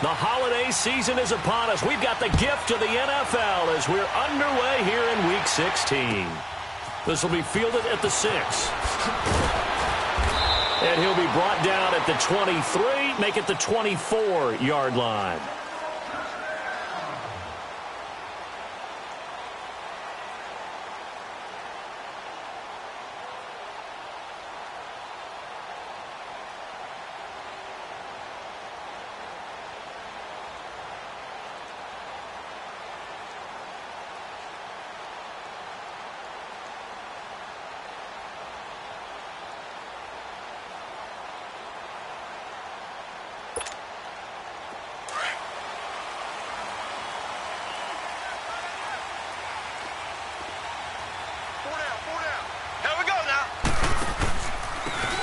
The holiday season is upon us. We've got the gift of the NFL as we're underway here in Week 16. This will be fielded at the 6. And he'll be brought down at the 23, make it the 24-yard line.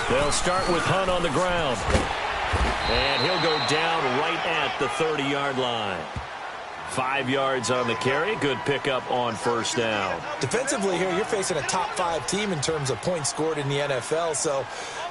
They'll start with Hunt on the ground. And he'll go down right at the 30-yard line. 5 yards on the carry. Good pickup on first down. Defensively here, you're facing a top-5 team in terms of points scored in the NFL. So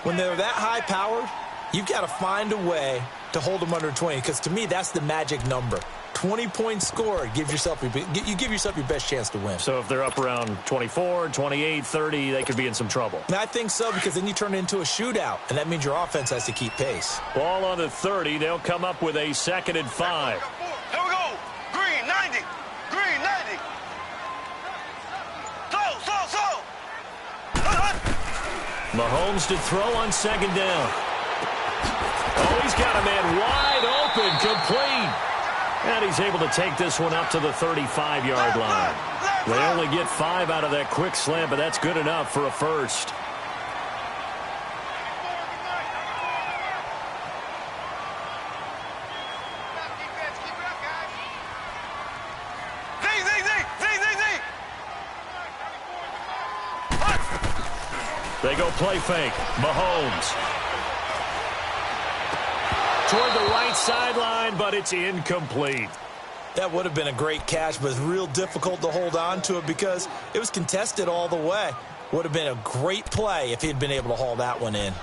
when they're that high-powered, you've got to find a way to hold them under 20. Because to me, that's the magic number. 20 points scored, you give yourself your best chance to win. So if they're up around 24, 28, 30, they could be in some trouble. And I think so, because then you turn it into a shootout, and that means your offense has to keep pace. Ball on the 30. They'll come up with a 2nd and 5. Here we go. Green, 90. Green, 90. Slow. Mahomes to throw on 2nd down. Oh, he's got a man wide open, complete. And he's able to take this one up to the 35-yard line. They only get 5 out of that quick slant, but that's good enough for a first. They go play fake. Mahomes toward the right sideline, but it's incomplete. That would have been a great catch, but it's real difficult to hold on to it because it was contested all the way. Would have been a great play if he'd been able to haul that one in.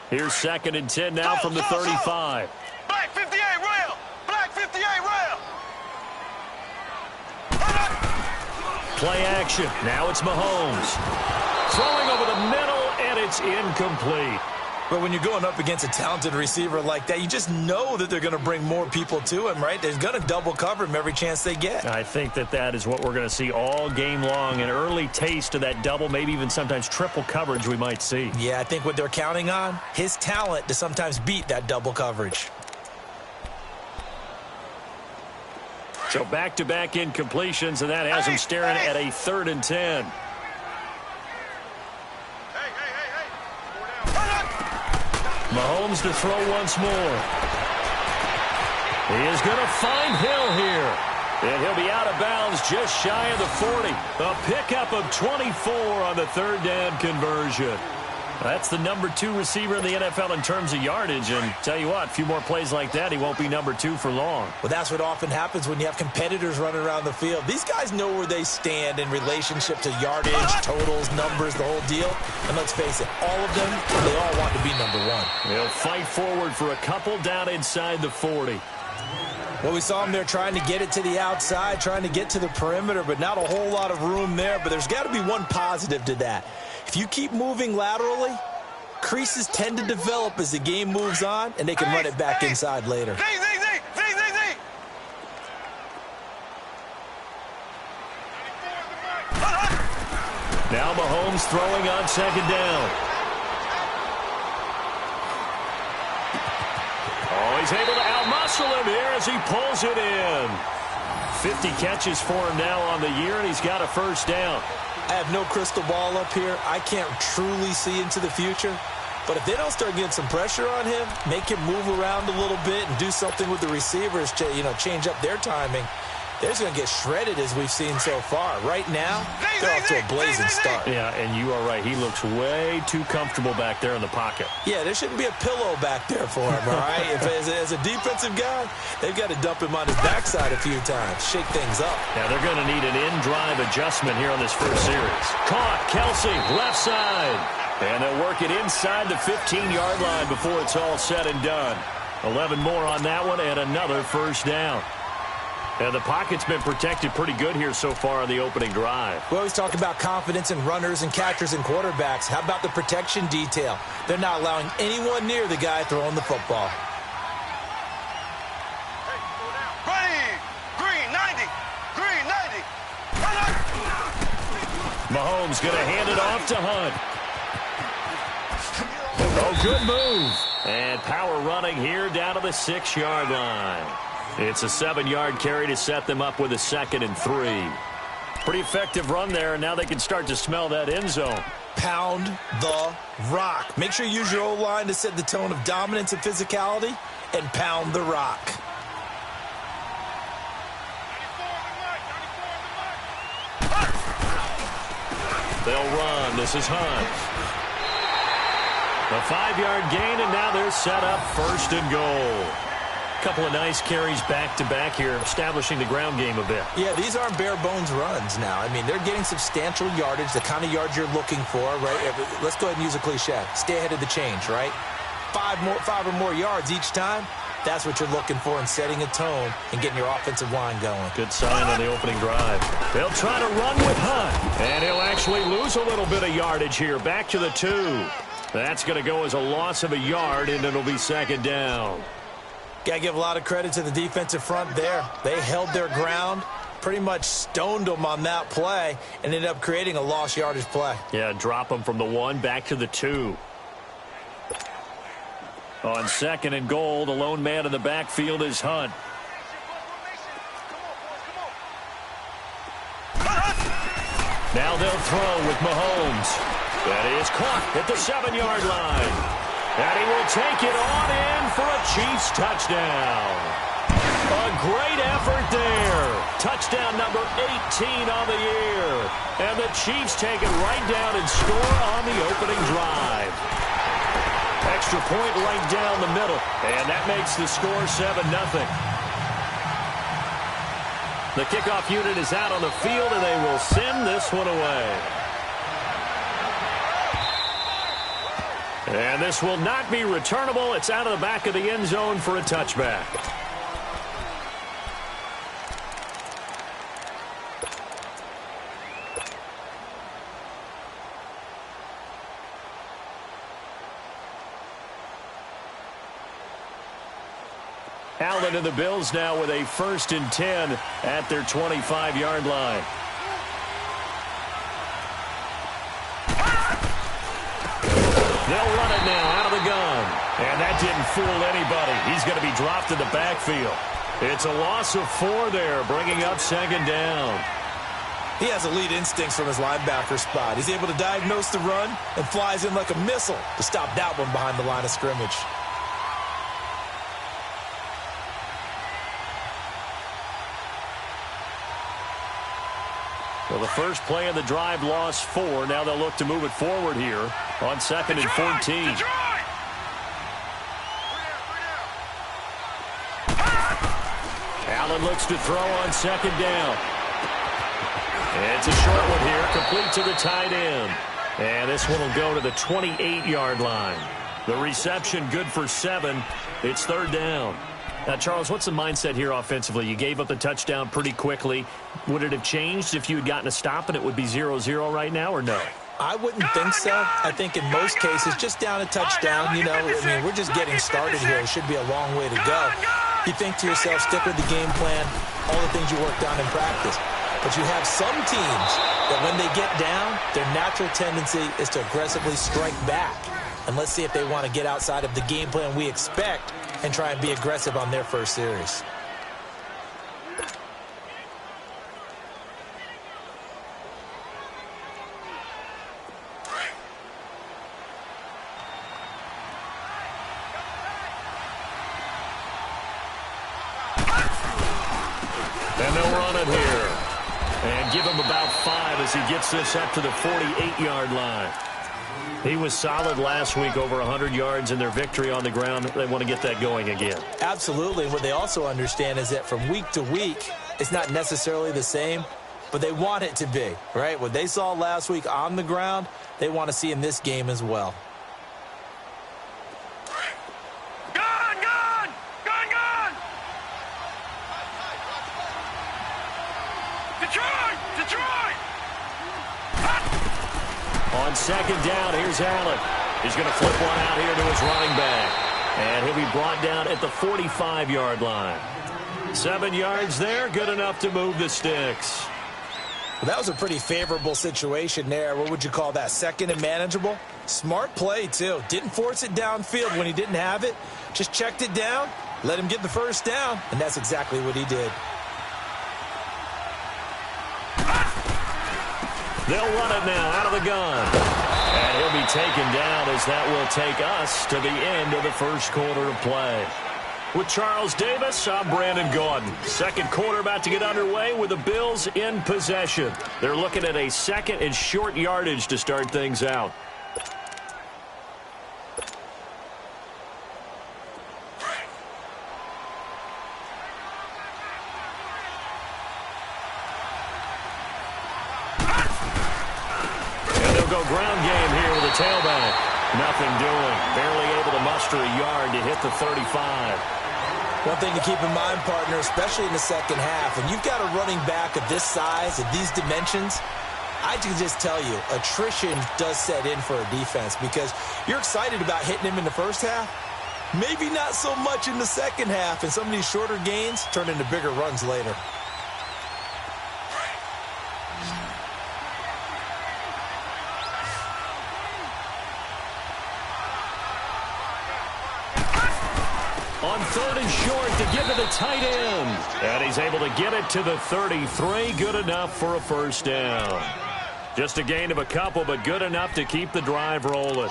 Here's 2nd and 10 now from the 35. Black 58 rail. Black 58 rail. Play action. Now it's Mahomes. Throwing over the middle, and it's incomplete. But when you're going up against a talented receiver like that, you just know that they're going to bring more people to him, right? They're going to double cover him every chance they get. I think that is what we're going to see all game long. An early taste of that double, maybe even sometimes triple coverage we might see. Yeah, I think what they're counting on, his talent to sometimes beat that double coverage. So back-to-back incompletions, and that has him staring at a 3rd and 10. Mahomes to throw once more. He is going to find Hill here. And he'll be out of bounds just shy of the 40. A pickup of 24 on the 3rd down conversion. That's the number 2 receiver in the NFL in terms of yardage. And tell you what, a few more plays like that, he won't be number 2 for long. Well, that's what often happens when you have competitors running around the field. These guys know where they stand in relationship to yardage, totals, numbers, the whole deal. And let's face it, all of them, they all want to be number 1. They'll fight forward for a couple down inside the 40. Well, we saw him there trying to get it to the outside, trying to get to the perimeter, but not a whole lot of room there. But there's got to be one positive to that. If you keep moving laterally, creases tend to develop as the game moves on, and they can run it back inside later. Now Mahomes throwing on 2nd down. Oh, he's able to outmuscle him here as he pulls it in. 50 catches for him now on the year, and he's got a first down. I have no crystal ball up here. I can't truly see into the future. But if they don't start getting some pressure on him, make him move around a little bit and do something with the receivers to, change up their timing, they're just going to get shredded as we've seen so far. Right now, they're off to a blazing start. Yeah, and you are right. He looks way too comfortable back there in the pocket. Yeah, there shouldn't be a pillow back there for him, all right? As a defensive guy, they've got to dump him on his backside a few times, shake things up. Now they're going to need an in-drive adjustment here on this first series. Caught, Kelsey, left side. And they'll work it inside the 15-yard line before it's all said and done. 11 more on that one and another first down. And the pocket's been protected pretty good here so far on the opening drive. We always talk about confidence in runners and catchers and quarterbacks. How about the protection detail? They're not allowing anyone near the guy throwing the football. Green 90. Green 90. Mahomes going to hand it off to Hunt. Oh, good move. And power running here down to the 6-yard line. It's a 7-yard carry to set them up with a 2nd and 3. Pretty effective run there, and now they can start to smell that end zone. Pound the rock. Make sure you use your O-line to set the tone of dominance and physicality, and pound the rock. They'll run. This is Hunt. A 5-yard gain, and now they're set up 1st and goal. Couple of nice carries back-to-back here, establishing the ground game a bit. Yeah, these aren't bare-bones runs now. I mean, they're getting substantial yardage, the kind of yards you're looking for, right? Let's go ahead and use a cliche. Stay ahead of the change, right? 5 or more yards each time. That's what you're looking for in setting a tone and getting your offensive line going. Good sign on the opening drive. They'll try to run with Hunt, and he'll actually lose a little bit of yardage here. Back to the 2. That's going to go as a loss of a yard, and it'll be 2nd down. Got to give a lot of credit to the defensive front there. They held their ground, pretty much stoned them on that play, and ended up creating a lost yardage play. Yeah, drop them from the 1 back to the 2. On 2nd and goal, the lone man in the backfield is Hunt. Now they'll throw with Mahomes. That is caught at the 7-yard line. And he will take it on in for a Chiefs touchdown. A great effort there. Touchdown number 18 on the year. And the Chiefs take it right down and score on the opening drive. Extra point right down the middle. And that makes the score 7-0. The kickoff unit is out on the field, and they will send this one away. And this will not be returnable. It's out of the back of the end zone for a touchback. Allen and the Bills now with a 1st and 10 at their 25-yard line. They'll run it now out of the gun. And that didn't fool anybody. He's going to be dropped in the backfield. It's a loss of 4 there, bringing up 2nd down. He has elite instincts from his linebacker spot. He's able to diagnose the run and flies in like a missile to stop that one behind the line of scrimmage. Well, the first play of the drive lost 4. Now they'll look to move it forward here on 2nd and 14. Allen looks to throw on 2nd down. It's a short one here, complete to the tight end. And this one will go to the 28-yard line. The reception good for 7. It's 3rd down. Now, Charles, what's the mindset here offensively? You gave up the touchdown pretty quickly. Would it have changed if you had gotten a stop and it would be 0-0 right now, or no? I wouldn't think so. I think in most cases, just down a touchdown, you know, I mean, we're just getting started here. It should be a long way to go. You think to yourself, stick with the game plan, all the things you worked on in practice. But you have some teams that when they get down, their natural tendency is to aggressively strike back. And let's see if they want to get outside of the game plan we expect and try and be aggressive on their first series. And they'll run it here. And give him about 5 as he gets this up to the 48-yard line. He was solid last week, over 100 yards in their victory on the ground. They want to get that going again. Absolutely. What they also understand is that from week to week, it's not necessarily the same, but they want it to be, right? What they saw last week on the ground, they want to see in this game as well. On second down, here's Allen. He's going to flip one out here to his running back. And he'll be brought down at the 45-yard line. 7 yards there, good enough to move the sticks. Well, that was a pretty favorable situation there. What would you call that? Second and manageable? Smart play, too. Didn't force it downfield when he didn't have it. Just checked it down, let him get the first down, and that's exactly what he did. They'll run it now out of the gun. And he'll be taken down as that will take us to the end of the first quarter of play. With Charles Davis, I'm Brandon Gaudin. Second quarter about to get underway with the Bills in possession. They're looking at a second and short yardage to start things out. Go ground game here with a tailback. Nothing doing. Barely able to muster a yard to hit the 35. One thing to keep in mind, partner, especially in the second half, when you've got a running back of this size, of these dimensions, I can just tell you, attrition does set in for a defense because you're excited about hitting him in the first half. Maybe not so much in the second half, and some of these shorter gains turn into bigger runs later. On third and short to give to the tight end. And he's able to get it to the 33. Good enough for a first down. Just a gain of a couple, but good enough to keep the drive rolling.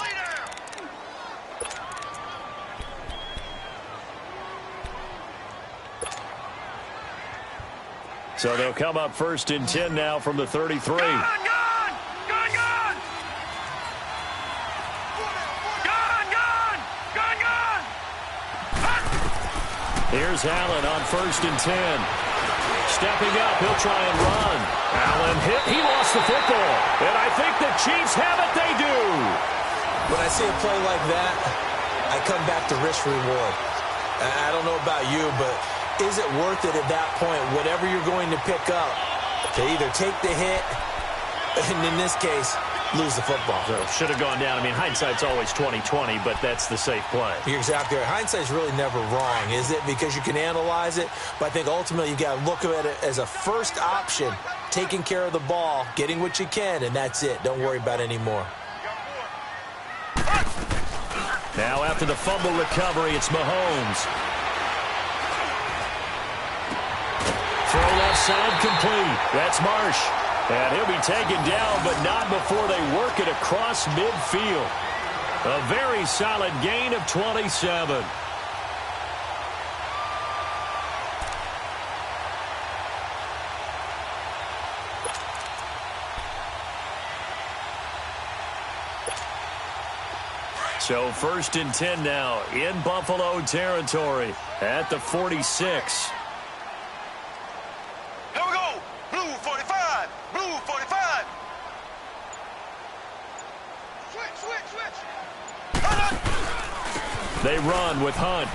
So they'll come up first and 10 now from the 33. Here's Allen on first and 10. Stepping up, he'll try and run. Allen hit. He lost the football. And I think the Chiefs have it. They do. When I see a play like that, I come back to risk reward. I don't know about you, but is it worth it at that point, whatever you're going to pick up, to either take the hit, and in this case, lose the football? So should have gone down. I mean, hindsight's always 20/20, but that's the safe play. You're exactly right. Hindsight's really never wrong, is it? Because you can analyze it, but I think ultimately you got to look at it as a first option, taking care of the ball, getting what you can, and that's it. Don't worry about any more. Now after the fumble recovery, it's Mahomes. Throw left side complete. That's Marsh. And he'll be taken down, but not before they work it across midfield. A very solid gain of 27. So first and 10 now in Buffalo territory at the 46. Here we go. Blue 45. Blue 45. Switch. They run with Hunt.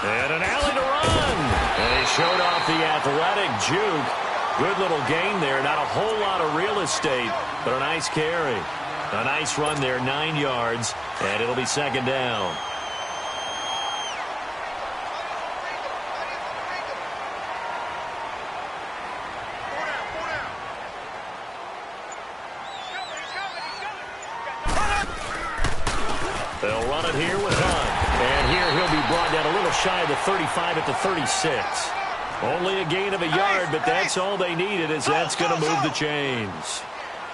And an alley to run. And he showed off the athletic juke. Good little gain there. Not a whole lot of real estate, but a nice carry. A nice run there, 9 yards, and it'll be second down. They'll run it here with Hunt. And here he'll be brought down a little shy of the 35 at the 36. Only a gain of a yard, but that's all they needed, as that's going to move the chains.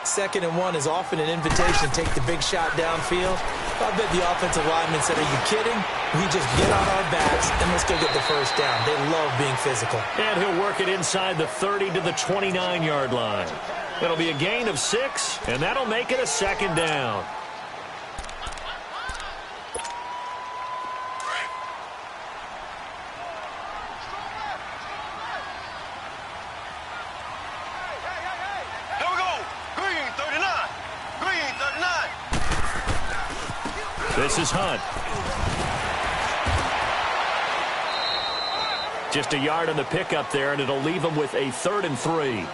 2nd and 1 is often an invitation to take the big shot downfield. I bet the offensive lineman said, are you kidding? We just get on our backs and let's go get the first down. They love being physical. And he'll work it inside the 30 to the 29-yard line. It'll be a gain of 6, and that'll make it a 2nd down. This is Hunt. Just a yard on the pickup there, and it'll leave him with a 3rd and 3.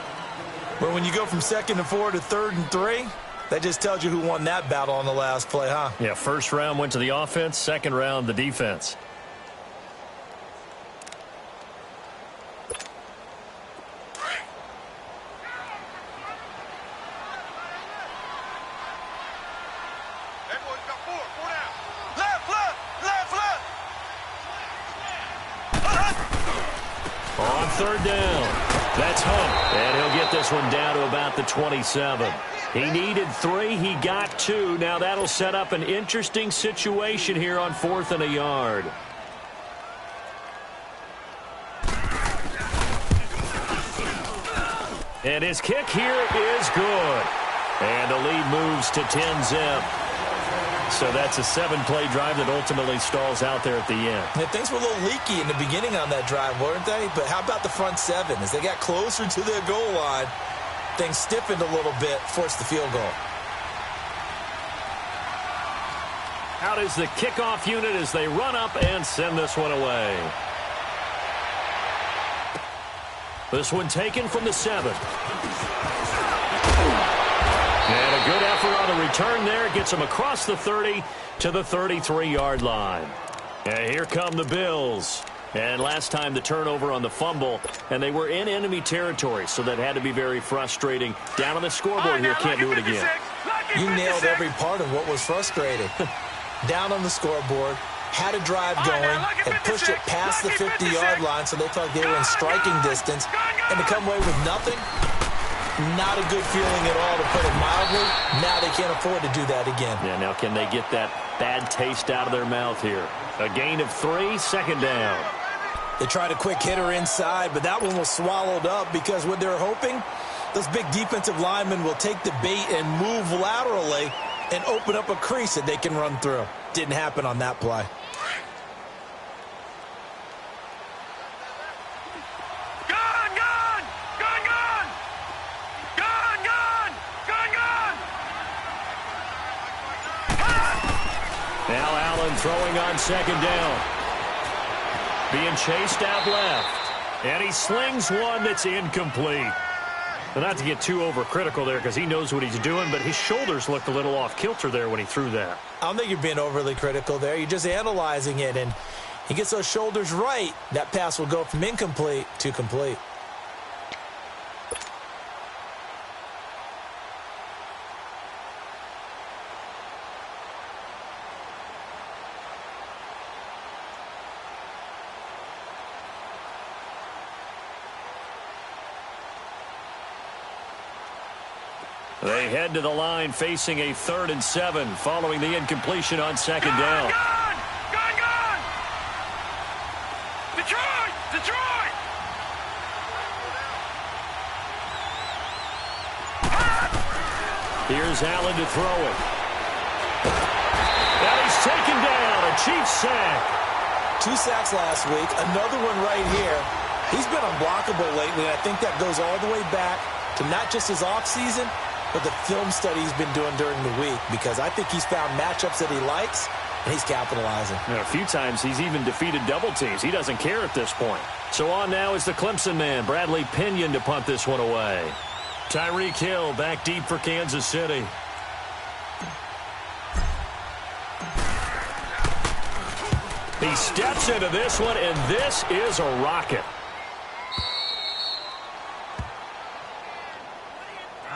Well, when you go from 2nd and 4 to 3rd and 3, that just tells you who won that battle on the last play, huh? Yeah, 1st round went to the offense, 2nd round the defense. On 3rd down, that's Hunt, and he'll get this one down to about the 27. He needed 3, he got 2. Now that'll set up an interesting situation here on 4th and a yard. And his kick here is good. And the lead moves to 10-zip. So that's a 7-play drive that ultimately stalls out there at the end. Yeah, things were a little leaky in the beginning on that drive, weren't they? But how about the front 7? As they got closer to their goal line, things stiffened a little bit, forced the field goal. Out is the kickoff unit as they run up and send this one away. This one taken from the 7. And a good effort on the return there. Gets him across the 30 to the 33-yard line. And here come the Bills. And last time the turnover on the fumble, and they were in enemy territory, so that had to be very frustrating. Down on the scoreboard here, can't do it again. You nailed every part of what was frustrating. Down on the scoreboard, had a drive going, and pushed it past the 50-yard line, so they felt they were in striking distance, and to come away with nothing, not a good feeling at all, to put it mildly. Now they can't afford to do that again. Yeah, now can they get that bad taste out of their mouth here? A gain of 3, 2nd down. They tried a quick hitter inside, but that one was swallowed up because what they're hoping, those big defensive linemen will take the bait and move laterally and open up a crease that they can run through. Didn't happen on that play. Now Allen throwing on 2nd down. Being chased out left. And he slings one that's incomplete. Well, not to get too overcritical there because he knows what he's doing, but his shoulders looked a little off kilter there when he threw that. I don't think you're being overly critical there. You're just analyzing it, and he gets those shoulders right. That pass will go from incomplete to complete. They head to the line facing a 3rd and 7 following the incompletion on 2nd down. Gone! Detroit! Here's Allen to throw it. And he's taken down. A Chiefs sack. 2 sacks last week. Another one right here. He's been unblockable lately, and I think that goes all the way back to not just his offseason, but the film study he's been doing during the week, because I think he's found matchups that he likes, and he's capitalizing. A few times he's even defeated double teams. He doesn't care at this point. So on now is the Clemson man, Bradley Pinion, to punt this one away. Tyreek Hill back deep for Kansas City. He steps into this one, and this is a rocket.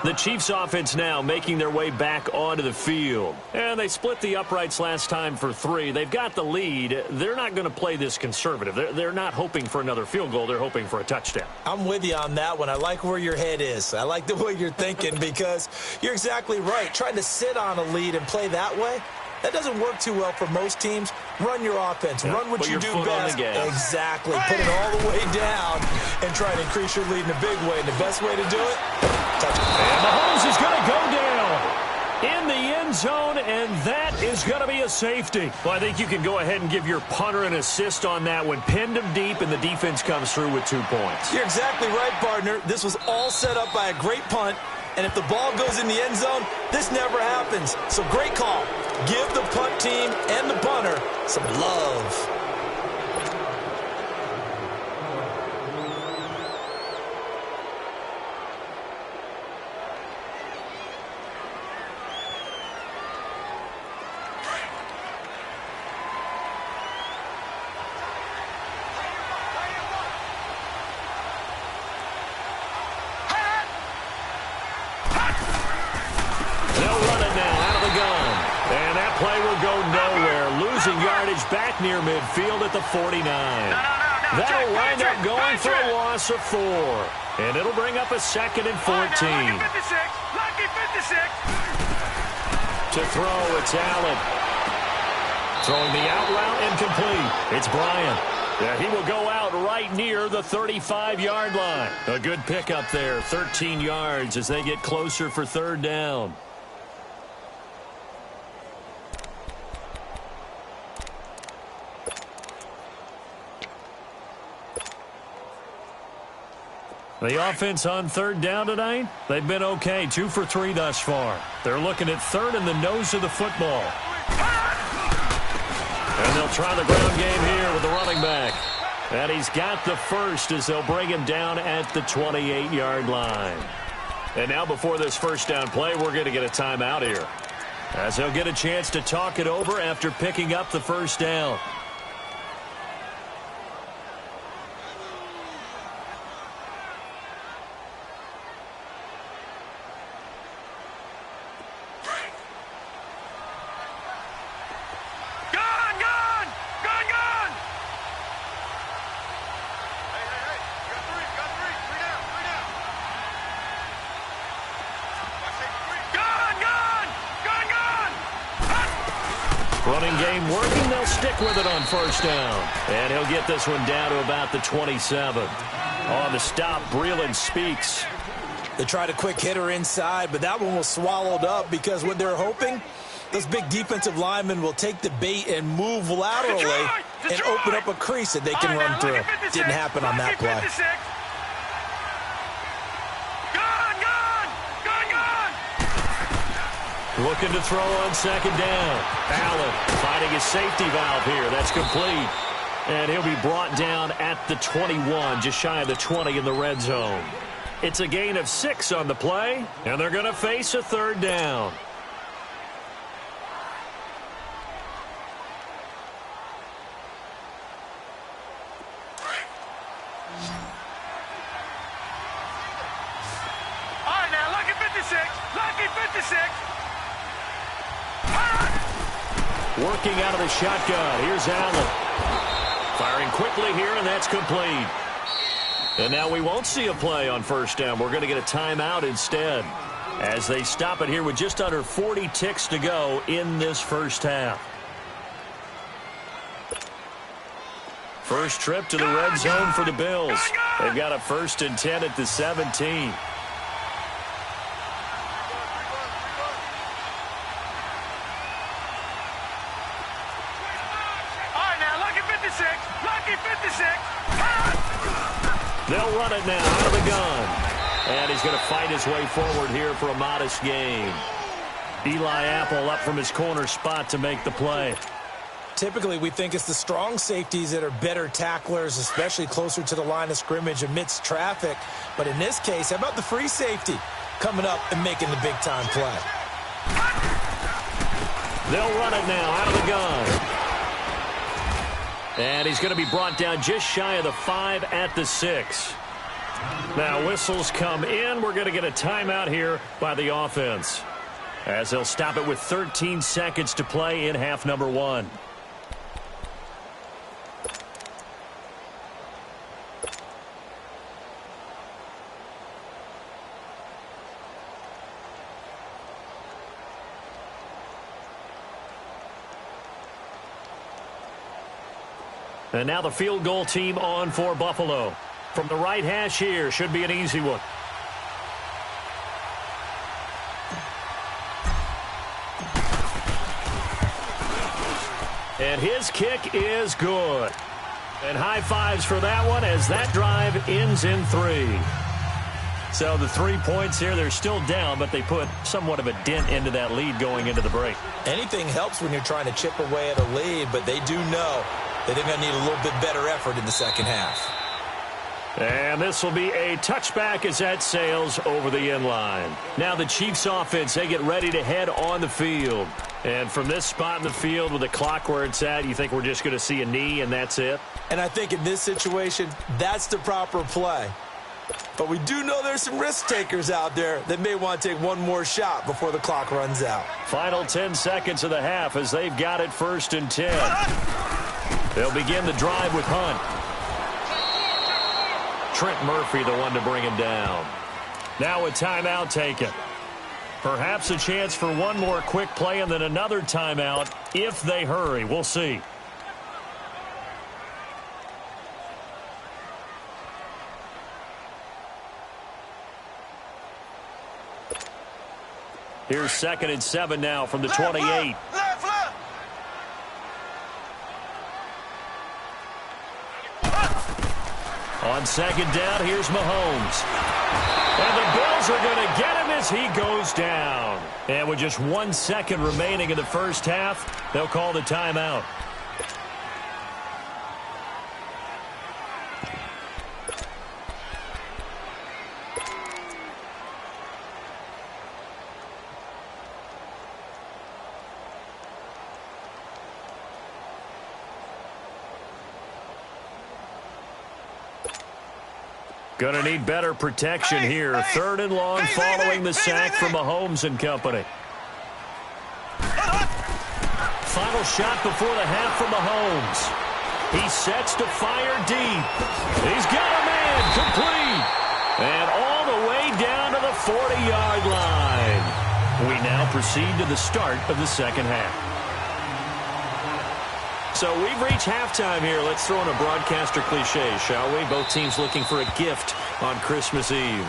The Chiefs offense now making their way back onto the field. And they split the uprights last time for 3. They've got the lead. They're not going to play this conservative. They're not hoping for another field goal. They're hoping for a touchdown. I'm with you on that one. I like where your head is. I like the way you're thinking because you're exactly right. Trying to sit on a lead and play that way, that doesn't work too well for most teams. Run your offense. Run what you do best. Exactly. Put it all the way down and try to increase your lead in a big way. And the best way to do it, touchdown. And Mahomes is going to go down in the end zone, and that is going to be a safety. Well, I think you can go ahead and give your punter an assist on that one. Pinned him deep, and the defense comes through with 2 points. You're exactly right, partner. This was all set up by a great punt. And if the ball goes in the end zone, this never happens. So great call. Give the punt team and the punter some love. Back near midfield at the 49. That'll wind up going for a loss of 4. And it'll bring up a 2nd and 14. Lucky 56. To throw, it's Allen. Throwing the out route incomplete. It's Bryant. Yeah, he will go out right near the 35-yard line. A good pickup there, 13 yards as they get closer for 3rd down. The offense on 3rd down tonight, they've been okay. 2 for 3 thus far. They're looking at 3rd in the nose of the football. And they'll try the ground game here with the running back. And he's got the first as they'll bring him down at the 28-yard line. And now before this first down play, we're going to get a timeout here, as they'll get a chance to talk it over after picking up the first down. Running game working. They'll stick with it on 1st down. And he'll get this one down to about the 27. On the stop, Breeland speaks. They tried a quick hitter inside, but that one was swallowed up because what they're hoping, those big defensive linemen will take the bait and move laterally and open up a crease that they can run through. Didn't happen on that play. Looking to throw on 2nd down. Allen finding his safety valve here. That's complete. And he'll be brought down at the 21, just shy of the 20 in the red zone. It's a gain of 6 on the play, and they're going to face a 3rd down. All right, now, lucky 56. Lucky 56. Working out of the shotgun. Here's Allen. Firing quickly here, and that's complete. And now we won't see a play on 1st down. We're going to get a timeout instead, as they stop it here with just under 40 ticks to go in this first half. First trip to the red zone for the Bills. They've got a 1st and 10 at the 17. They'll run it now out of the gun. And he's going to fight his way forward here for a modest gain. Eli Apple up from his corner spot to make the play. Typically, we think it's the strong safeties that are better tacklers, especially closer to the line of scrimmage amidst traffic. But in this case, how about the free safety coming up and making the big-time play? They'll run it now out of the gun. And he's going to be brought down just shy of the 5 at the 6. Now whistles come in. We're going to get a timeout here by the offense, as they'll stop it with 13 seconds to play in half number 1. And now the field goal team on for Buffalo. From the right hash here, should be an easy one. And his kick is good. And high fives for that one as that drive ends in 3. So the 3 points here, they're still down, but they put somewhat of a dent into that lead going into the break. Anything helps when you're trying to chip away at a lead, but they do know that they're going to need a little bit better effort in the second half. And this will be a touchback as that sails over the end line. Now the Chiefs offense, they get ready to head on the field. And from this spot in the field with the clock where it's at, you think we're just going to see a knee and that's it? And I think in this situation, that's the proper play. But we do know there's some risk takers out there that may want to take one more shot before the clock runs out. Final 10 seconds of the half as they've got it 1st and 10. They'll begin the drive with Hunt. Trent Murphy, the one to bring him down. Now a timeout taken. Perhaps a chance for one more quick play and then another timeout if they hurry. We'll see. Here's 2nd and 7 now from the 28. Left. On 2nd down, here's Mahomes. And the Bills are going to get him as he goes down. And with just 1 second remaining in the first half, they'll call the timeout. Going to need better protection here. 3rd and long following the sack from Mahomes and company. Final shot before the half from Mahomes. He sets to fire deep. He's got a man complete. And all the way down to the 40-yard line. We now proceed to the start of the second half. So we've reached halftime here. Let's throw in a broadcaster cliche, shall we? Both teams looking for a gift on Christmas Eve.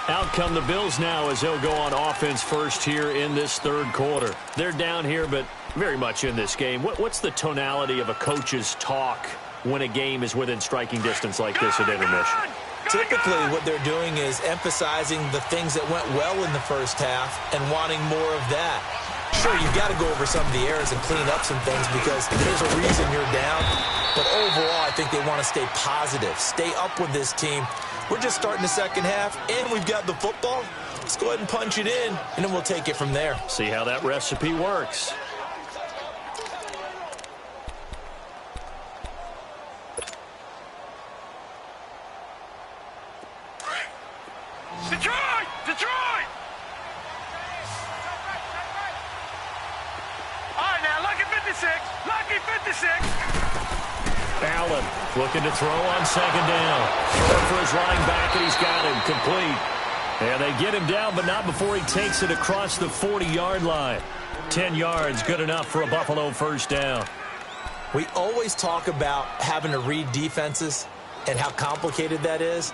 Out come the Bills now as they'll go on offense first here in this 3rd quarter. They're down here, but very much in this game. What's the tonality of a coach's talk when a game is within striking distance like this at intermission? Typically, what they're doing is emphasizing the things that went well in the first half and wanting more of that. Sure, you've got to go over some of the errors and clean up some things because there's a reason you're down. But overall, I think they want to stay positive, stay up with this team. We're just starting the second half, and we've got the football. Let's go ahead and punch it in, and then we'll take it from there. See how that recipe works. Detroit! All right, now, lucky 56. Allen looking to throw on 2nd down. Throwing for his running back, and he's got him complete. And they get him down, but not before he takes it across the 40-yard line. 10 yards, good enough for a Buffalo 1st down. We always talk about having to read defenses and how complicated that is.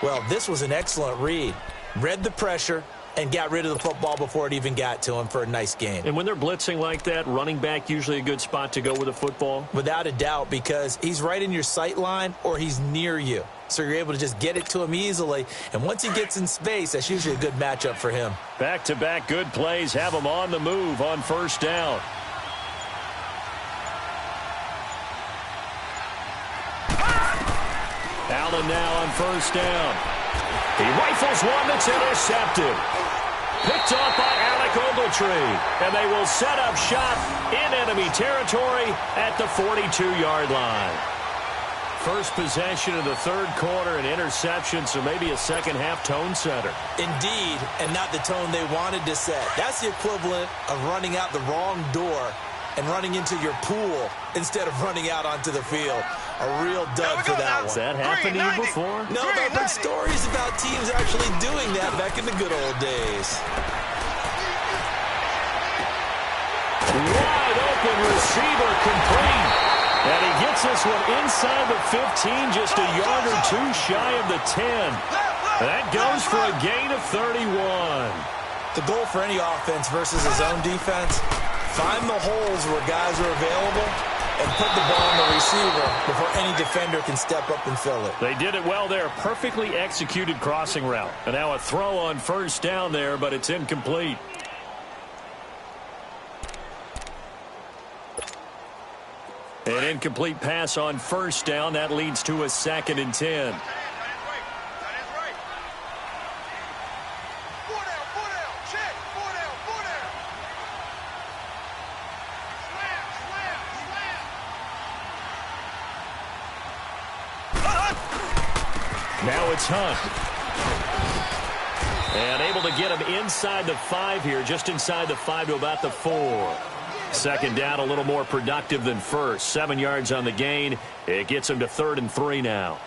Well, this was an excellent read. Read the pressure and got rid of the football before it even got to him for a nice gain. And when they're blitzing like that, running back usually a good spot to go with a football? Without a doubt, because he's right in your sight line or he's near you. So you're able to just get it to him easily. And once he gets in space, that's usually a good matchup for him. Back-to-back good plays have him on the move on 1st down. Allen now on 1st down. He rifles one that's intercepted. Picked off by Alec Ogletree. And they will set up shop in enemy territory at the 42-yard line. First possession of the third quarter, an interception, so maybe a second-half tone setter. Indeed, and not the tone they wanted to set. That's the equivalent of running out the wrong door and running into your pool instead of running out onto the field. A real dud for that one. Has that happened to you before? No, but I've heard stories about teams actually doing that back in the good old days. Wide open receiver complete. And he gets this one inside the 15, just a yard or two shy of the 10. That goes for a gain of 31. The goal for any offense versus his own defense, find the holes where guys are available and put the ball on the receiver before any defender can step up and fill it. They did it well there. Perfectly executed crossing route. And now a throw on first down there, but it's incomplete. An incomplete pass on first down. That leads to a 2nd and 10. Now it's Hunt. And able to get him inside the 5 here, just inside the 5 to about the 4. Second down, a little more productive than first. 7 yards on the gain. It gets him to 3rd and 3 now.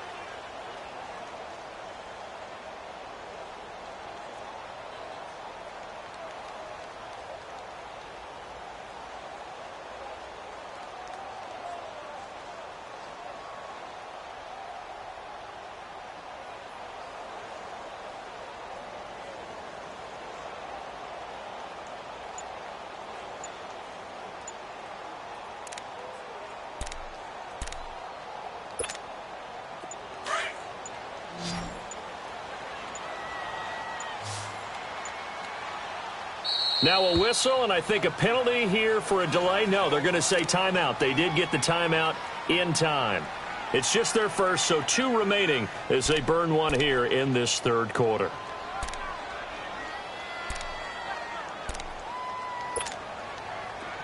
Now a whistle, and I think a penalty here for a delay. No, they're going to say timeout. They did get the timeout in time. It's just their first, so 2 remaining as they burn one here in this third quarter.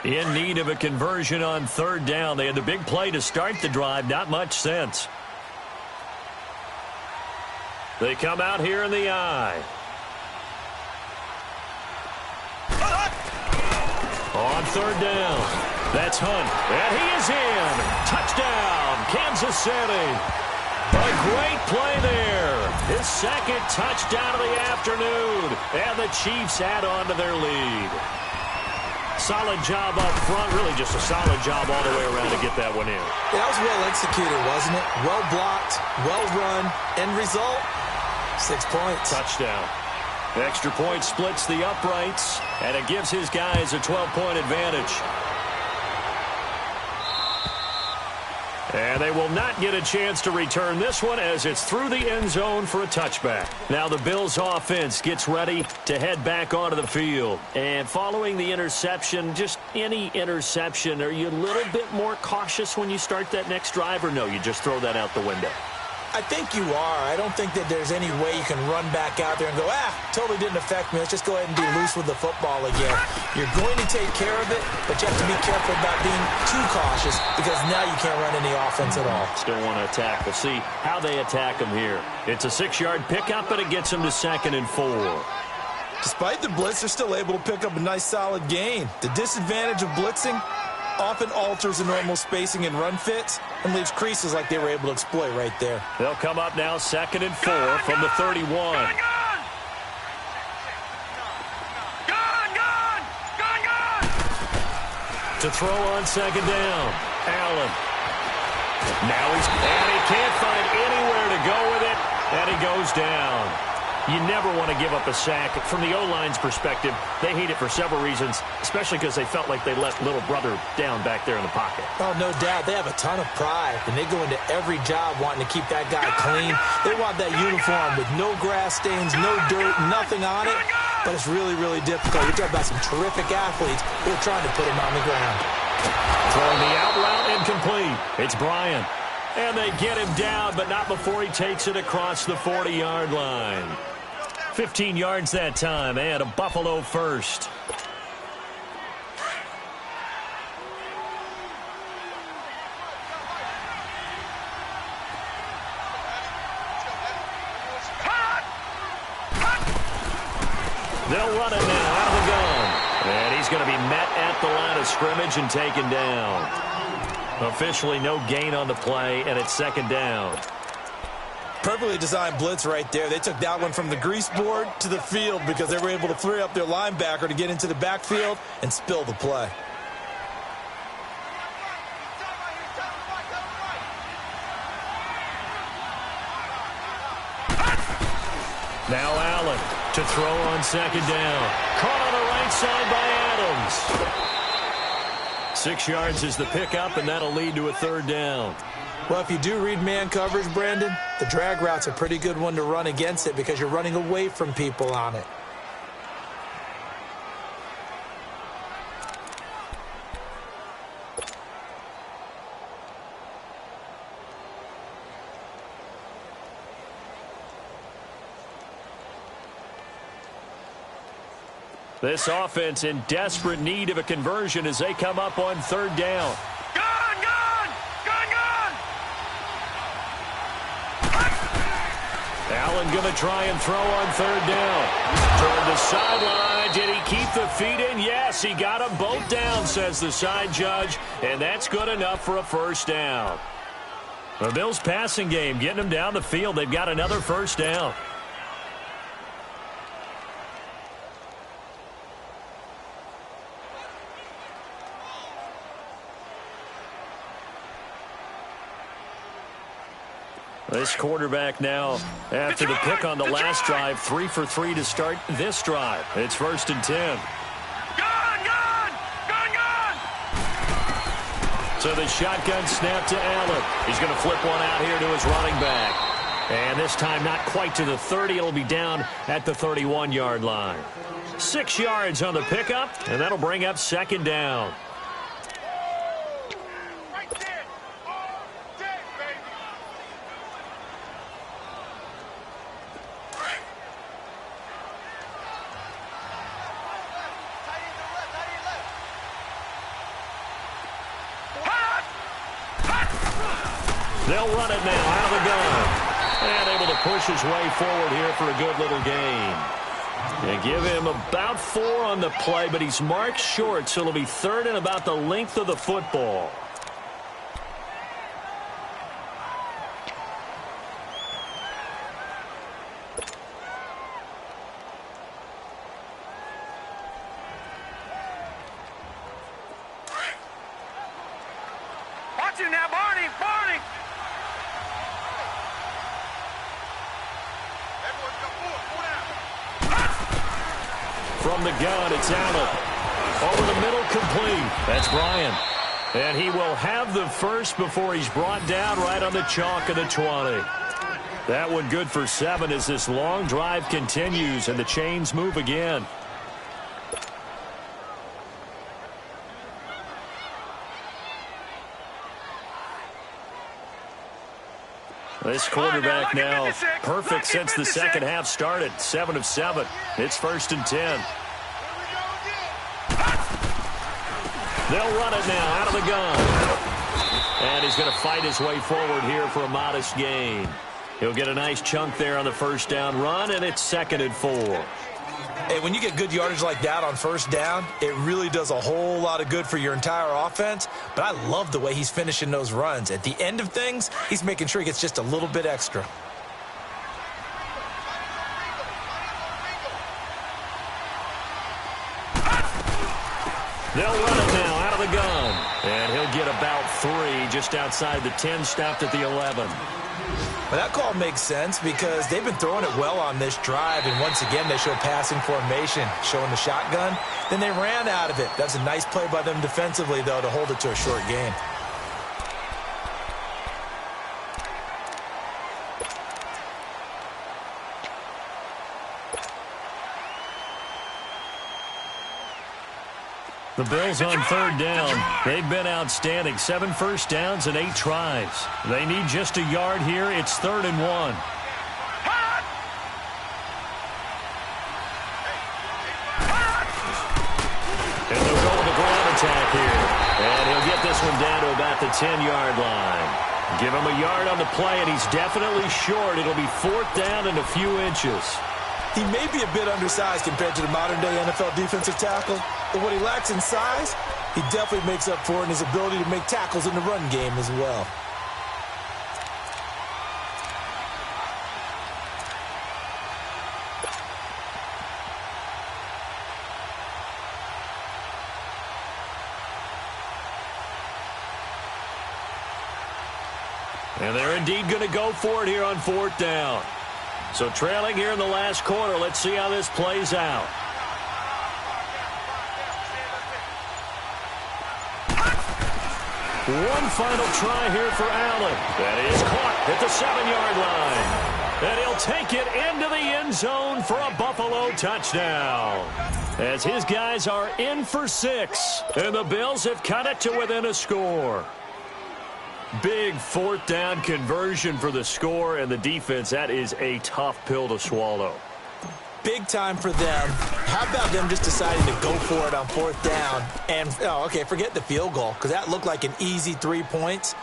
In need of a conversion on third down. They had the big play to start the drive. Not much sense. They come out here in the eye. On third down, that's Hunt, and he is in. Touchdown, Kansas City. A great play there. His 2nd touchdown of the afternoon, and the Chiefs add on to their lead. Solid job up front, really just a solid job all the way around to get that one in. Yeah, that was well executed, wasn't it? Well blocked, well run, end result, 6 points. Touchdown. Extra point splits the uprights, and it gives his guys a 12-point advantage. And they will not get a chance to return this one as it's through the end zone for a touchback. Now the Bills offense gets ready to head back onto the field. And following the interception, just any interception, are you a little bit more cautious when you start that next drive, or no, you just throw that out the window? I think you are. I don't think that there's any way you can run back out there and go, totally didn't affect me. Let's just go ahead and be loose with the football again. You're going to take care of it, but you have to be careful about being too cautious because now you can't run any offense at all. Still want to attack. We'll see how they attack them here. It's a 6-yard pickup, but it gets them to 2nd and 4. Despite the blitz, they're still able to pick up a nice solid gain. The disadvantage of blitzing often alters the normal spacing and run fits and leaves creases like they were able to exploit right there. They'll come up now 2nd and 4 from the 31. To throw on 2nd down, Allen. Now he can't find anywhere to go with it, and he goes down. You never want to give up a sack. From the O-line's perspective, they hate it for several reasons, especially because they felt like they let little brother down back there in the pocket. Oh, no doubt. They have a ton of pride, and they go into every job wanting to keep that guy clean. They want that uniform with no grass stains, no dirt, nothing on it. But it's really, really difficult. You're talking about some terrific athletes who are trying to put him on the ground. Throwing the out route incomplete. It's Bryant. And they get him down, but not before he takes it across the 40-yard line. 15 yards that time, and a Buffalo first. They'll run it now out of the gun. And he's going to be met at the line of scrimmage and taken down. Officially no gain on the play, and it's second down. Perfectly designed blitz right there. They took that one from the grease board to the field because they were able to free up their linebacker to get into the backfield and spill the play. Now Allen to throw on second down. Caught on the right side by Adams. 6 yards is the pickup, and that'll lead to a third down. Well, if you do read man coverage, Brandon, the drag route's a pretty good one to run against it because you're running away from people on it. This offense in desperate need of a conversion as they come up on third down. Allen going to try and throw on third down. Toward the sideline. Did he keep the feet in? Yes, he got them both down, says the side judge, and that's good enough for a first down. The Bills' passing game getting them down the field. They've got another first down. This quarterback now, after the pick on the last drive, 3 for 3 to start this drive. It's 1st and 10. So the shotgun snap to Allen. He's going to flip one out here to his running back. And this time not quite to the 30. It'll be down at the 31-yard line. 6 yards on the pickup, and that'll bring up second down. They'll run it now out of the gun. And able to push his way forward here for a good little gain. They give him about 4 on the play, but he's marked short, so it'll be third and about the length of the football. Watch it now, Barney! From the gun, it's Allen. Over the middle, complete. That's Bryant. And he will have the first before he's brought down right on the chalk of the 20. That one good for 7 as this long drive continues and the chains move again. This quarterback now perfect since the second half started. 7 of 7. It's 1st and 10. They'll run it now out of the gun. And he's going to fight his way forward here for a modest gain. He'll get a nice chunk there on the first down run, and it's 2nd and 4. Hey, when you get good yardage like that on first down, it really does a whole lot of good for your entire offense. But I love the way he's finishing those runs. At the end of things, he's making sure he gets just a little bit extra. They'll run it now out of the gun. And he'll get about 3 just outside the 10, stopped at the 11. Well, that call makes sense because they've been throwing it well on this drive, and once again they show passing formation, showing the shotgun. Then they ran out of it. That's a nice play by them defensively, though, to hold it to a short gain. The Bills on third down. They've been outstanding. 7 first downs and 8 tries. They need just a yard here. It's 3rd and 1. And they'll go with the ground attack here. And he'll get this one down to about the 10-yard line. Give him a yard on the play, and he's definitely short. It'll be 4th down and a few inches. He may be a bit undersized compared to the modern-day NFL defensive tackle, but what he lacks in size, he definitely makes up for in his ability to make tackles in the run game as well. And they're indeed going to go for it here on 4th down. So trailing here in the last quarter. Let's see how this plays out. One final try here for Allen. That is caught at the 7-yard line. And he'll take it into the end zone for a Buffalo touchdown. As his guys are in for 6. And the Bills have cut it to within a score. Big 4th down conversion for the score, and the defense, that is a tough pill to swallow. Big time for them. How about them just deciding to go for it on 4th down? And, forget the field goal, because that looked like an easy 3 points.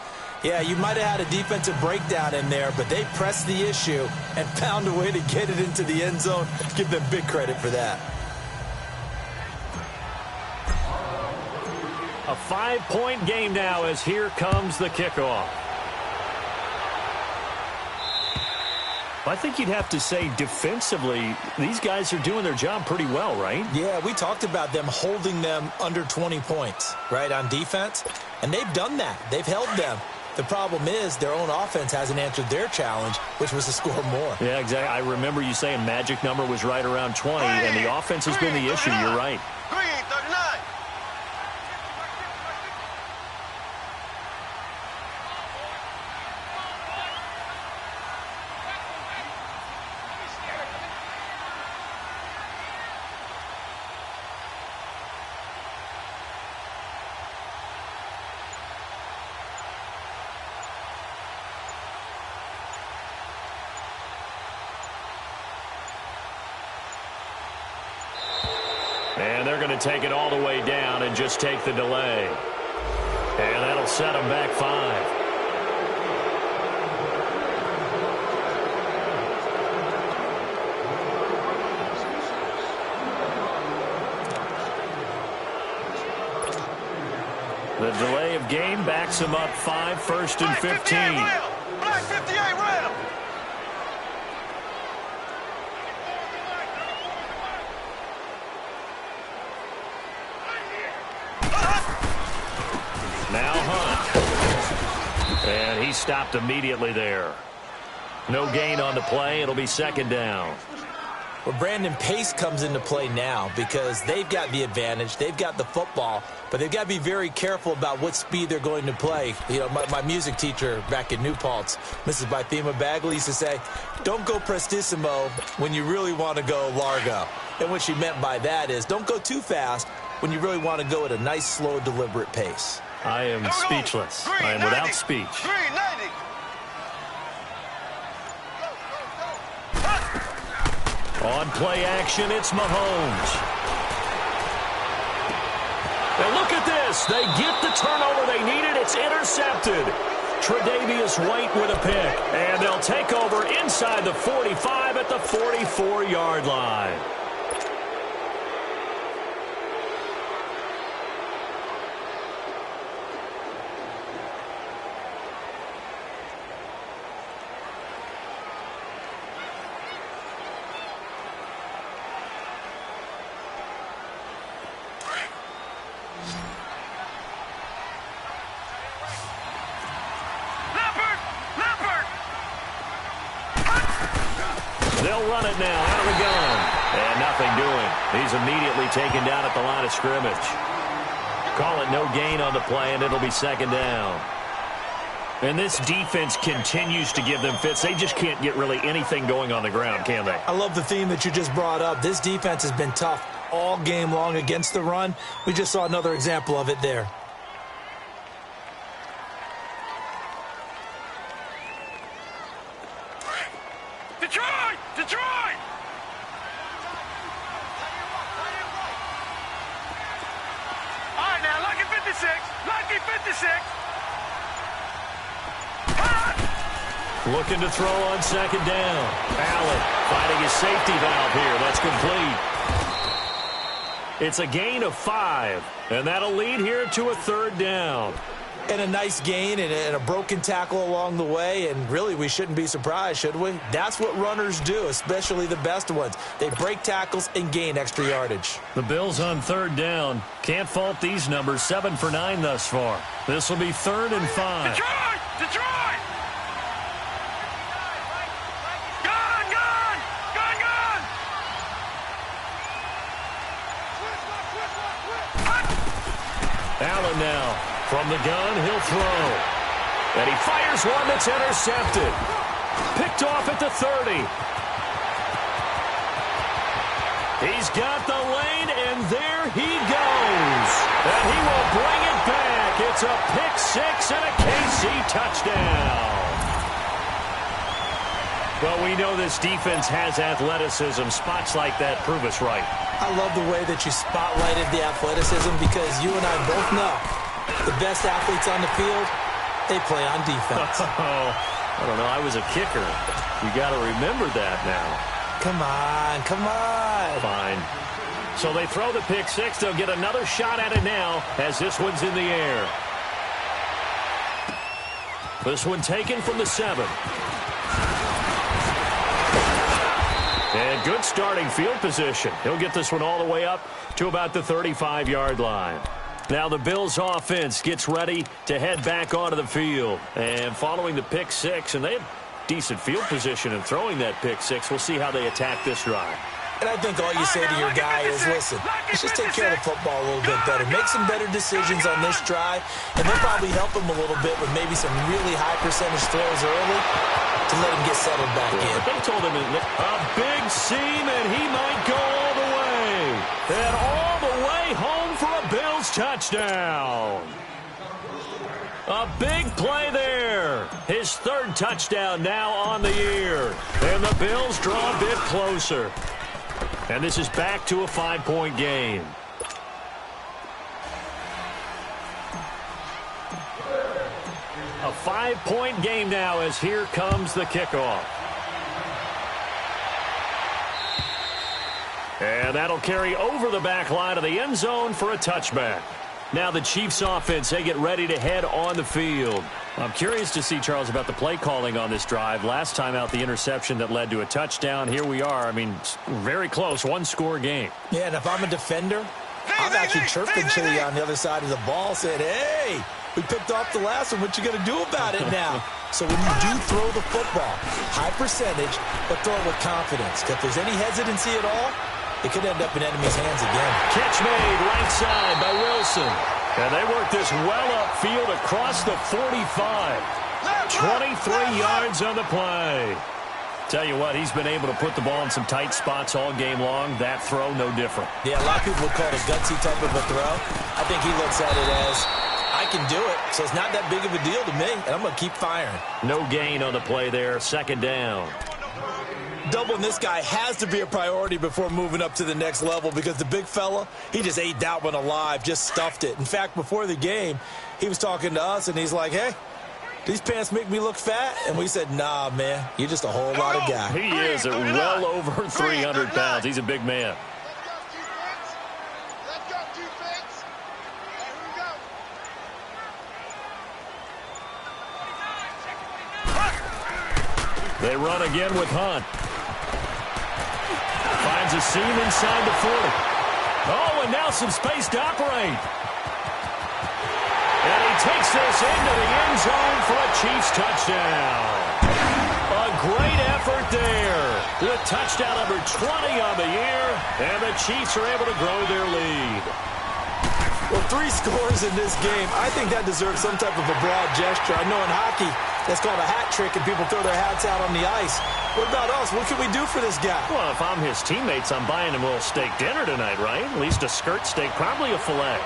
Yeah, you might have had a defensive breakdown in there, but they pressed the issue and found a way to get it into the end zone. Give them big credit for that. A 5-point game now as here comes the kickoff. I think you'd have to say defensively, these guys are doing their job pretty well, right? Yeah, we talked about them holding them under 20 points, right, on defense. And they've done that. They've held them. The problem is their own offense hasn't answered their challenge, which was to score more. Yeah, exactly. I remember you saying magic number was right around 20, and the offense has been the issue. You're right. Green, 39. And they're going to take it all the way down and just take the delay. And that'll set them back 5. The delay of game backs them up 5, 1st and 15. Black 58 round. Now Hunt. And he stopped immediately there. No gain on the play. It'll be 2nd down. Well, Brandon, pace comes into play now because they've got the advantage. They've got the football, but they've got to be very careful about what speed they're going to play. You know, my music teacher back in New Paltz, Mrs. Bythema Bagley, used to say, don't go prestissimo when you really want to go largo. And what she meant by that is don't go too fast when you really want to go at a nice, slow, deliberate pace. I am speechless. I am without speech. Green, 90. On play action, it's Mahomes. And look at this. They get the turnover they needed. It's intercepted. Tre'Davious White with a pick. And they'll take over inside the 45 at the 44-yard line. They'll run it now out of the gun. And nothing doing. He's immediately taken down at the line of scrimmage. Call it no gain on the play, and it'll be 2nd down. And this defense continues to give them fits. They just can't get really anything going on the ground, can they? I love the theme that you just brought up. This defense has been tough all game long against the run. We just saw another example of it there. Detroit! Detroit! All right, now, lucky 56. Lucky 56. Looking to throw on second down. Allen finding his safety valve here. That's complete. It's a gain of 5, and that'll lead here to a third down. And a nice gain and a broken tackle along the way, and really we shouldn't be surprised, should we? That's what runners do, especially the best ones. They break tackles and gain extra yardage. The Bills on third down. Can't fault these numbers. 7 for 9 thus far. This will be 3rd and 5. Detroit! Detroit! Gun! Gun! Gun! Gun! Allen now. From the gun, he'll throw. And he fires one that's intercepted. Picked off at the 30. He's got the lane, and there he goes. And he will bring it back. It's a pick 6 and a KC touchdown. Well, we know this defense has athleticism. Spots like that prove us right. I love the way that you spotlighted the athleticism because you and I both know the best athletes on the field, they play on defense. Oh, I don't know. I was a kicker. You got to remember that now. Come on, come on. Fine. So they throw the pick 6. They'll get another shot at it now as this one's in the air. This one taken from the 7. And good starting field position. He'll get this one all the way up to about the 35-yard line. Now the Bills offense gets ready to head back onto the field. And following the pick 6, and they have decent field position in throwing that pick 6. We'll see how they attack this drive. And I think all you say to your guy is, listen, let's just take care of the football a little bit better. Make some better decisions on this drive, and they'll probably help him a little bit with maybe some really high percentage throws early to let him get settled back in. They told him a big seam, and he might go all the way. And all the way home for a Bills touchdown. A big play there. His 3rd touchdown now on the year. And the Bills draw a bit closer. And this is back to a 5-point game. A 5-point game now as here comes the kickoff. And that'll carry over the back line of the end zone for a touchback. Now the Chiefs offense, they get ready to head on the field. I'm curious to see, Charles, about the play calling on this drive. Last time out, the interception that led to a touchdown. Here we are. I mean, very close, 1-score game. Yeah, and if I'm a defender, I'm actually chirping to you on the other side of the ball saying, hey, we picked off the last one. What you going to do about it now? So when you do throw the football, high percentage, but throw it with confidence. If there's any hesitancy at all, it could end up in enemy's hands again. Catch made right side by Wilson. And they work this well upfield across the 45. 23 yards on the play. Tell you what, he's been able to put the ball in some tight spots all game long. That throw, no different. Yeah, a lot of people would call it a gutsy type of a throw. I think he looks at it as, I can do it, so it's not that big of a deal to me, and I'm going to keep firing. No gain on the play there. 2nd down. Doubling this guy has to be a priority before moving up to the next level because the big fella, he just ate that one alive, just stuffed it. In fact, before the game, he was talking to us, and he's like, hey, these pants make me look fat? And we said, nah, man, you're just a whole lot of guy. He is at well over 300 pounds. He's a big man. Let's go, defense. They run again with Hunt. Finds a seam inside the 40. Oh, and now some space to operate. And he takes this into the end zone for a Chiefs touchdown. A great effort there with touchdown number 20 on the year, and the Chiefs are able to grow their lead. Well, 3 scores in this game. I think that deserves some type of a broad gesture. I know in hockey, that's called a hat trick, and people throw their hats out on the ice. What about us? What can we do for this guy? Well, if I'm his teammates, I'm buying him a little steak dinner tonight, right? At least a skirt steak, probably a filet.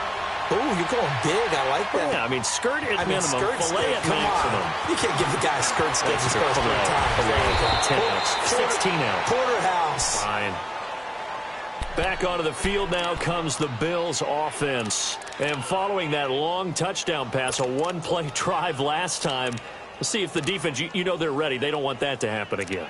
Ooh, you're going big. I like that. Yeah, I mean, skirt at minimum, skirt filet steak. at Come maximum. on. You can't give the guy a skirt steak That's his a first filet, 10 ounce, 16 ounce. Porterhouse. Fine. Back onto the field now comes the Bills offense. And following that long touchdown pass, a one-play drive last time, See if the defense, you know they're ready. They don't want that to happen again.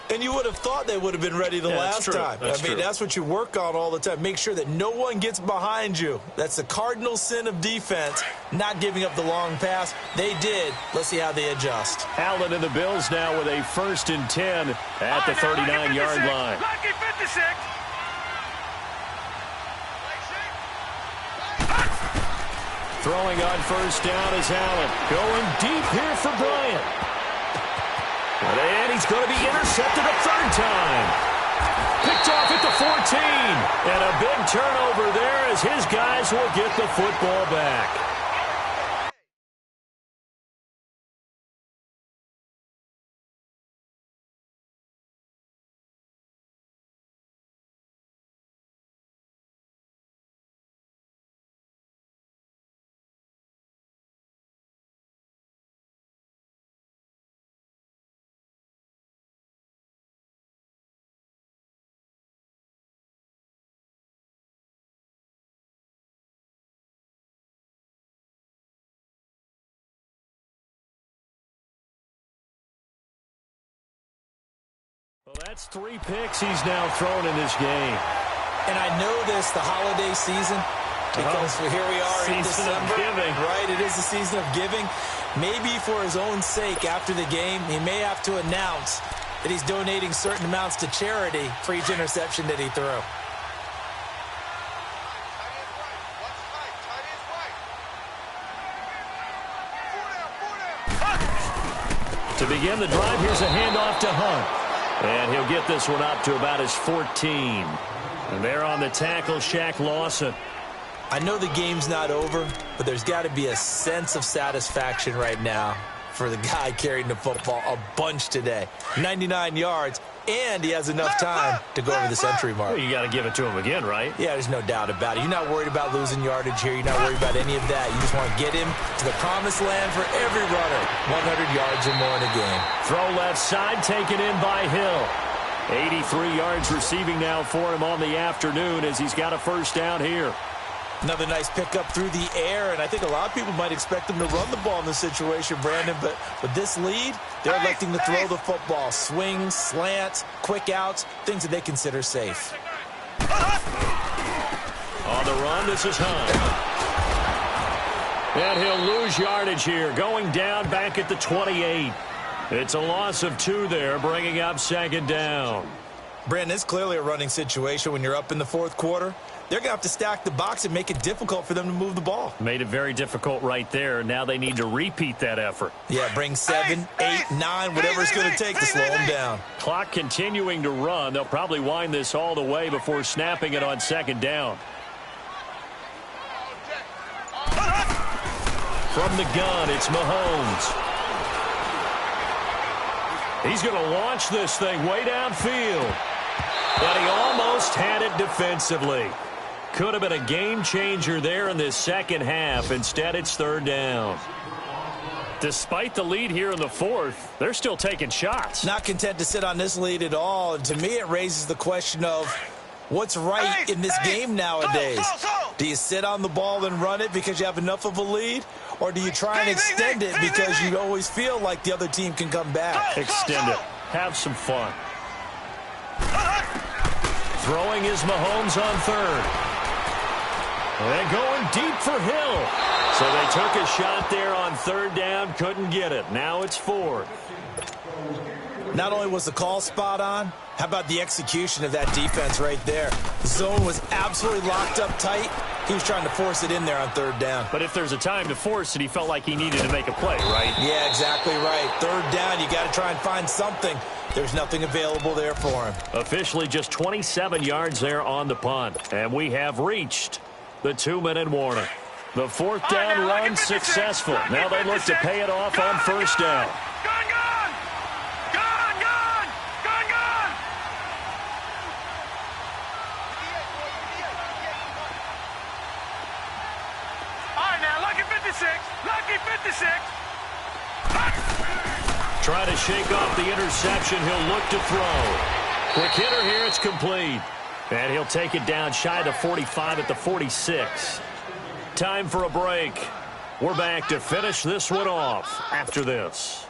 And you would have thought they would have been ready the last time. That's what you work on all the time. Make sure that no one gets behind you. That's the cardinal sin of defense, not giving up the long pass. They did. Let's see how they adjust. Allen and the Bills now with a 1st and 10 at the 39-yard line. Lucky 56. Throwing on 1st down is Allen. Going deep here for Bryant. And he's going to be intercepted a 3rd time. Picked off at the 14. And a big turnover there as his guys will get the football back. Well, that's 3 picks he's now thrown in this game. And I know this, the holiday season, because here we are in December. Right, it is the season of giving. Maybe for his own sake, after the game, he may have to announce that he's donating certain amounts to charity for each interception that he threw. To begin the drive, here's a handoff to Hunt. And he'll get this one up to about his 14. And there on the tackle, Shaq Lawson. I know the game's not over, but there's got to be a sense of satisfaction right now for the guy carrying the football a bunch today. 99 yards, and he has enough time to go over the century mark. Well, you got to give it to him again, right? Yeah, there's no doubt about it. You're not worried about losing yardage here. You're not worried about any of that. You just want to get him to the promised land for every runner. 100 yards or more in a game. Throw left side, taken in by Hill. 83 yards receiving now for him on the afternoon as he's got a 1st down here. Another nice pickup through the air, and I think a lot of people might expect him to run the ball in this situation, Brandon, but with this lead, they're electing to throw the football. Swings, slants, quick outs, things that they consider safe. On the run, this is Hunt. And he'll lose yardage here, going down back at the 28. It's a loss of 2 there, bringing up 2nd down. Brandon, it's clearly a running situation when you're up in the 4th quarter. They're going to have to stack the box and make it difficult for them to move the ball. Made it very difficult right there. Now they need to repeat that effort. Yeah, bring 7, 8, 9, whatever it's going to take to slow them down. Clock continuing to run. They'll probably wind this all the way before snapping it on 2nd down. From the gun, it's Mahomes. He's going to launch this thing way downfield. But he almost had it defensively. Could have been a game changer there in this 2nd half. Instead, it's 3rd down. Despite the lead here in the 4th, they're still taking shots. Not content to sit on this lead at all. And to me, it raises the question of what's right in this game nowadays. Do you sit on the ball and run it because you have enough of a lead? Or do you try and extend it because you always feel like the other team can come back? Extend it. Have some fun. Throwing is Mahomes on 3rd. And going deep for Hill. So they took a shot there on 3rd down, couldn't get it. Now it's 4th. Not only was the call spot on, how about the execution of that defense right there? The zone was absolutely locked up tight. He was trying to force it in there on 3rd down. But if there's a time to force it, he felt like he needed to make a play, right? Yeah, exactly right. 3rd down, you got to try and find something. There's nothing available there for him. Officially just 27 yards there on the punt. And we have reached the 2-minute warning. The 4th down run successful. Now they look to pay it off on 1st down. Lucky 56. Try to shake off the interception. He'll look to throw. Quick hitter here. It's complete. And he'll take it down shy of the 45 at the 46. Time for a break. We're back to finish this one off after this.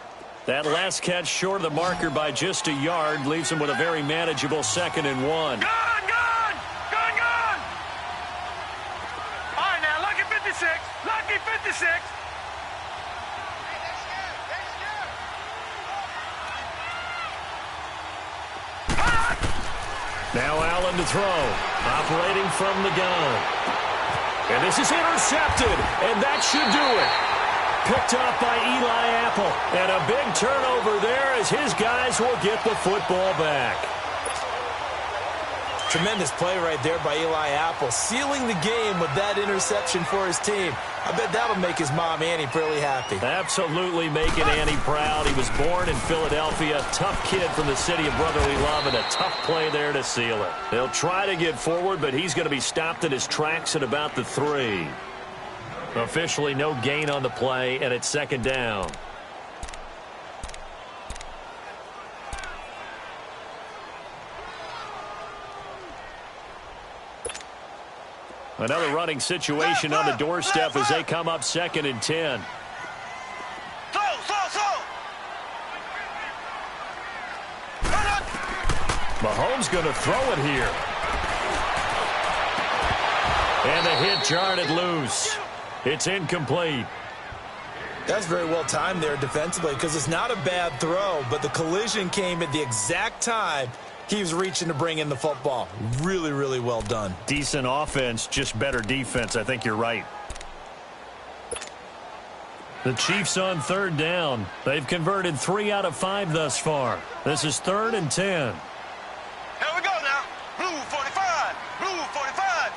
That last catch short of the marker by just a yard leaves him with a very manageable 2nd and 1. Gone! Gone! Gone! Gone! All right, now, lucky 56. Lucky 56. Now Allen to throw. Operating from the gun. And this is intercepted. And that should do it. Picked off by Eli Apple. And a big turnover there as his guys will get the football back. Tremendous play right there by Eli Apple, sealing the game with that interception for his team. I bet that'll make his mom, Annie, really happy. Absolutely making Annie proud. He was born in Philadelphia. Tough kid from the city of brotherly love, and a tough play there to seal it. They'll try to get forward, but he's going to be stopped in his tracks at about the 3. Officially no gain on the play, and it's 2nd down. Another running situation on the doorstep as they come up 2nd and 10. Mahomes going to throw it here. And the hit jarred it loose. It's incomplete. That's very well timed there defensively because it's not a bad throw, but the collision came at the exact time he was reaching to bring in the football. Really, really well done. Decent offense, just better defense. I think you're right. The Chiefs on 3rd down. They've converted 3 out of 5 thus far. This is 3rd and 10. Here we go now. Blue 45. Blue 45.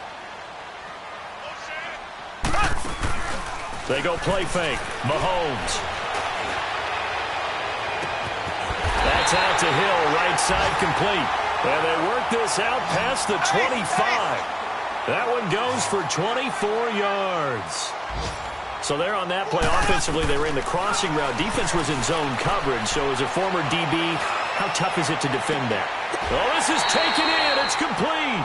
They go play fake. Mahomes. That's out to Hill, right side complete. And they work this out past the 25. That one goes for 24 yards. So there on that play, offensively, they ran the crossing route. Defense was in zone coverage, so as a former DB, how tough is it to defend that? Oh, this is taken in. It's complete.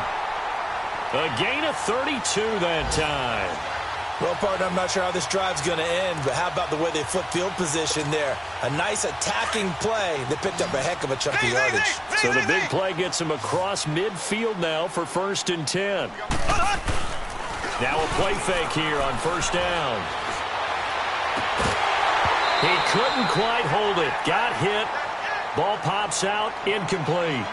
A gain of 32 that time. Well, partner, I'm not sure how this drive's going to end, but how about the way they flip field position there? A nice attacking play. They picked up a heck of a chunk of yardage. So the big play gets him across midfield now for 1st and 10. Now a play fake here on 1st down. He couldn't quite hold it. Got hit. Ball pops out. Incomplete.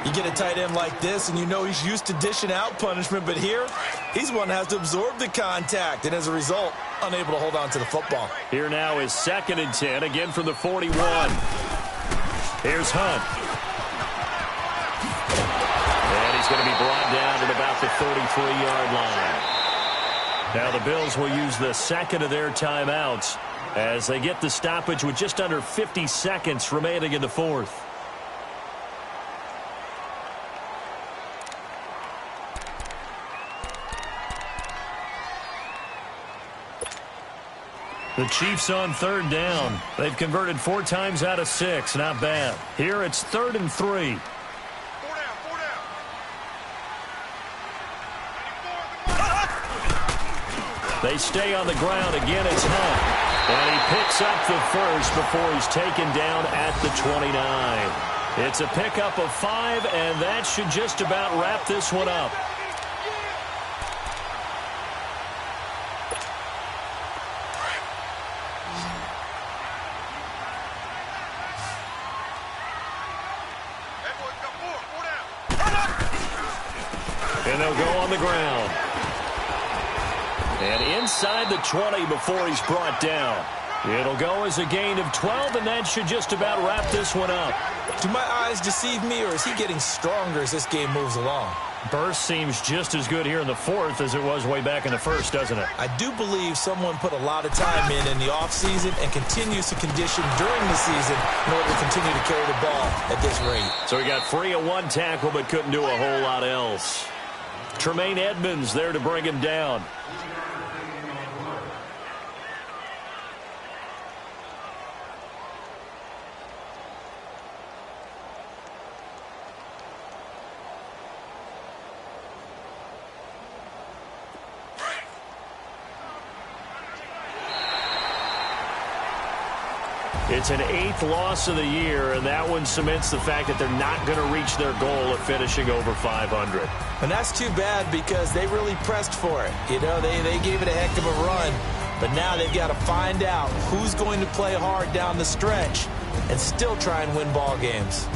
You get a tight end like this, and you know he's used to dishing out punishment, but here, he's one that has to absorb the contact, and as a result, unable to hold on to the football. Here now is 2nd and 10, again from the 41. Here's Hunt. And he's going to be brought down at about the 33-yard line. Now the Bills will use the 2nd of their timeouts as they get the stoppage with just under 50 seconds remaining in the 4th. The Chiefs on 3rd down. They've converted 4 times out of 6. Not bad. Here it's 3rd and 3. 4 down. They stay on the ground. Again, it's Hunt. And he picks up the first before he's taken down at the 29. It's a pickup of 5, and that should just about wrap this one up. And they'll go on the ground. And inside the 20 before he's brought down. It'll go as a gain of 12, and that should just about wrap this one up. Do my eyes deceive me, or is he getting stronger as this game moves along? Burst seems just as good here in the 4th as it was way back in the 1st, doesn't it? I do believe someone put a lot of time in the offseason and continues to condition during the season in order to continue to carry the ball at this rate. So he got free of 1 tackle but couldn't do a whole lot else. Tremaine Edmonds there to bring him down. It's an 8th loss of the year, and that one cements the fact that they're not going to reach their goal of finishing over 500. And that's too bad because they really pressed for it. You know, they gave it a heck of a run, but now they've got to find out who's going to play hard down the stretch and still try and win ball games.